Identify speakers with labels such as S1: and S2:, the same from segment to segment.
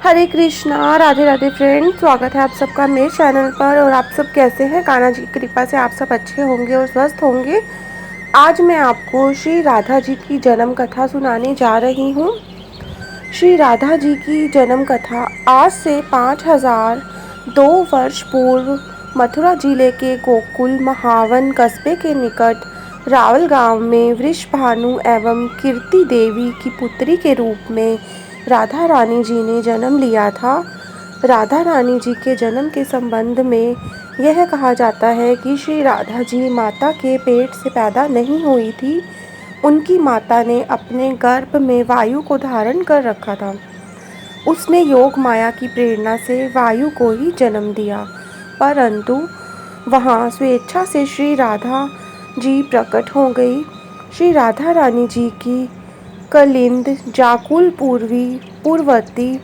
S1: हरे Krishna, Radhe Radhe friend. स्वागत है आप सबका मेरे चैनल पर। और आप सब कैसे हैं? कान्हा जी की कृपा से आप सब अच्छे होंगे और स्वस्थ होंगे। आज मैं आपको श्री राधा जी की जन्म कथा सुनाने जा रही हूँ। श्री राधा जी की जन्म कथा आज से 5002 वर्ष पूर्व मथुरा जिले के गोकुल महावन कस्बे के निकट रावल गांव में वृषभानु एवं कीर्ति देवी की पुत्री के रूप में राधा रानी जी ने जन्म लिया था। राधा रानी जी के जन्म के संबंध में यह कहा जाता है कि श्री राधा जी माता के पेट से पैदा नहीं हुई थी। उनकी माता ने अपने गर्भ में वायु को धारण कर रखा था। उसने योग माया की प्रेरणा से वायु को ही जन्म दिया, परंतु वहाँ स्वेच्छा से श्री राधा जी प्रकट हो गई। श्री राधा रानी जी की कलिंद जाकुल पूर्ववर्ती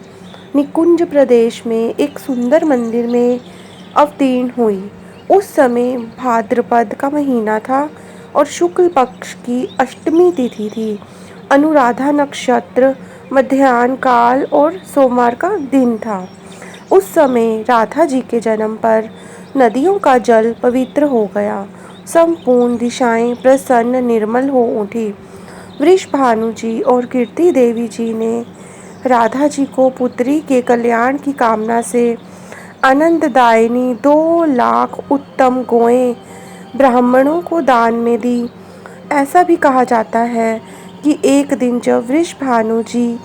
S1: निकुंज प्रदेश में एक सुंदर मंदिर में अवतीर्ण हुई। उस समय भाद्रपद का महीना था और शुक्ल पक्ष की अष्टमी तिथि थी। अनुराधा नक्षत्र, मध्याह्न काल और सोमवार का दिन था। उस समय राधा जी के जन्म पर नदियों का जल पवित्र हो गया। संपूर्ण दिशाएं प्रसन्न निर्मल हो उठी। वृषभानु जी और कीर्ति देवी जी ने राधा जी को पुत्री के कल्याण की कामना से आनंददायिनी 2 लाख उत्तम गौएं ब्राह्मणों को दान में दी। ऐसा भी कहा जाता है कि एक दिन जब वृषभानु जी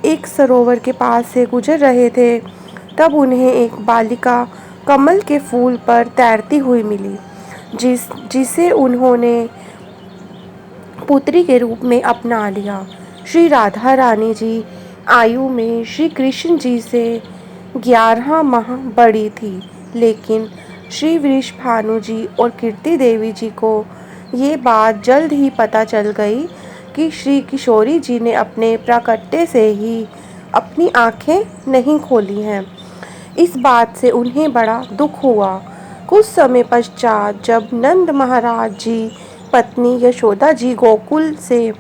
S1: एक सरोवर के पास से गुजर रहे थे, तब उन्हें एक बालिका कमल के फूल पर तैरती हुई मिली, जिसे उन्होंने पुत्री के रूप में अपना लिया। श्री राधा रानी जी आयु में श्री कृष्ण जी से 11 माह बड़ी थी, लेकिन श्री वृषभानु जी और कीर्ति देवी जी को ये बात जल्द ही पता चल गई कि श्री किशोरी जी ने अपने प्राकट्य से ही अपनी आँखें नहीं खोली हैं। इस बात से उन्हें बड़ा दुख हुआ। कुछ समय पश्चात जब नंद महाराज जी पत्नी यशोदा जी गोकुल से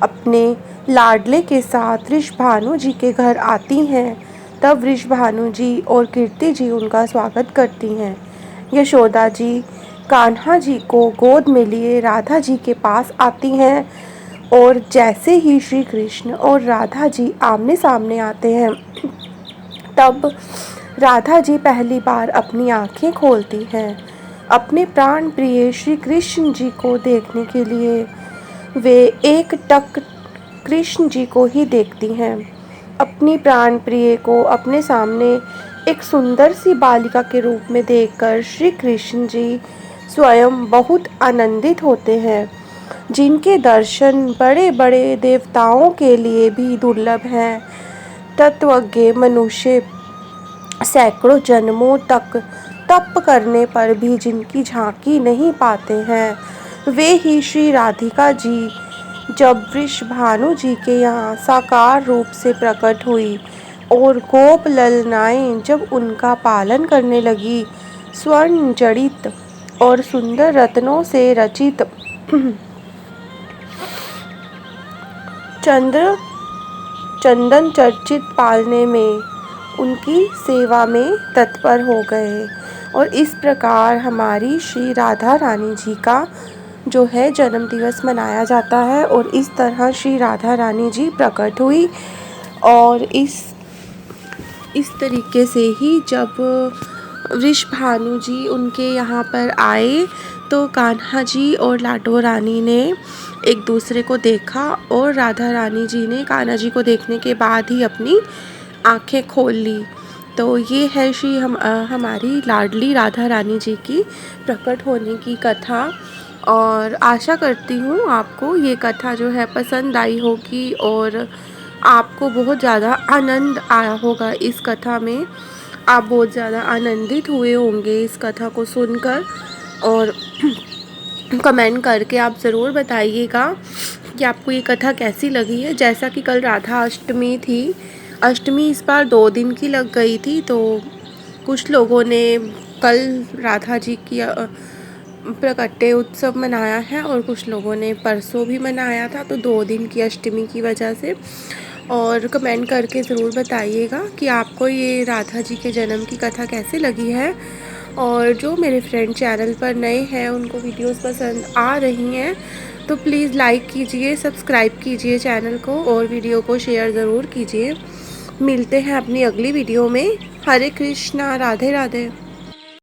S1: अपने लाडले के साथ वृषभानु जी के घर आती हैं, तब वृषभानु जी और कीर्ति जी उनका स्वागत करती हैं। यशोदा जी कान्हा जी को गोद में लिए राधा जी के पास आती हैं और जैसे ही श्री कृष्ण और राधा जी आमने सामने आते हैं, तब राधा जी पहली बार अपनी आँखें खोलती हैं। अपने प्राण प्रिय श्री कृष्ण जी को देखने के लिए वे एक टक कृष्ण जी को ही देखती हैं। अपनी प्राण प्रिय को अपने सामने एक सुंदर सी बालिका के रूप में देखकर श्री कृष्ण जी स्वयं बहुत आनंदित होते हैं, जिनके दर्शन बड़े बड़े देवताओं के लिए भी दुर्लभ हैं। तत्वज्ञ मनुष्य सैकड़ों जन्मों तक तप करने पर भी जिनकी झांकी नहीं पाते हैं, वे ही श्री राधिका जी जब वृषभानु जी के यहाँ साकार रूप से प्रकट हुई और गोप ललनाएं जब उनका पालन करने लगी, स्वर्ण जड़ित और सुंदर रत्नों से रचित चंदन चर्चित पालने में उनकी सेवा में तत्पर हो गए। और इस प्रकार हमारी श्री राधा रानी जी का जो है जन्म दिवस मनाया जाता है। और इस तरह श्री राधा रानी जी प्रकट हुई। और इस तरीके से ही जब वृषभानु जी उनके यहाँ पर आए, तो कान्हा जी और लाडो रानी ने एक दूसरे को देखा और राधा रानी जी ने कान्हा जी को देखने के बाद ही अपनी आँखें खोल ली। तो ये है हमारी लाडली राधा रानी जी की प्रकट होने की कथा। और आशा करती हूँ आपको ये कथा जो है पसंद आई होगी और आपको बहुत ज़्यादा आनंद आया होगा इस कथा में। आप बहुत ज़्यादा आनंदित हुए होंगे इस कथा को सुनकर। और कमेंट करके आप ज़रूर बताइएगा कि आपको ये कथा कैसी लगी है। जैसा कि कल राधा अष्टमी थी, अष्टमी इस बार 2 दिन की लग गई थी, तो कुछ लोगों ने कल राधा जी की प्रकट्य उत्सव मनाया है और कुछ लोगों ने परसों भी मनाया था, तो 2 दिन की अष्टमी की वजह से। और कमेंट करके ज़रूर बताइएगा कि आपको ये राधा जी के जन्म की कथा कैसी लगी है। और जो मेरे फ्रेंड चैनल पर नए हैं उनको वीडियोस पसंद आ रही हैं तो प्लीज़ लाइक कीजिए, सब्सक्राइब कीजिए चैनल को और वीडियो को शेयर ज़रूर कीजिए। मिलते हैं अपनी अगली वीडियो में। हरे कृष्णा, राधे राधे।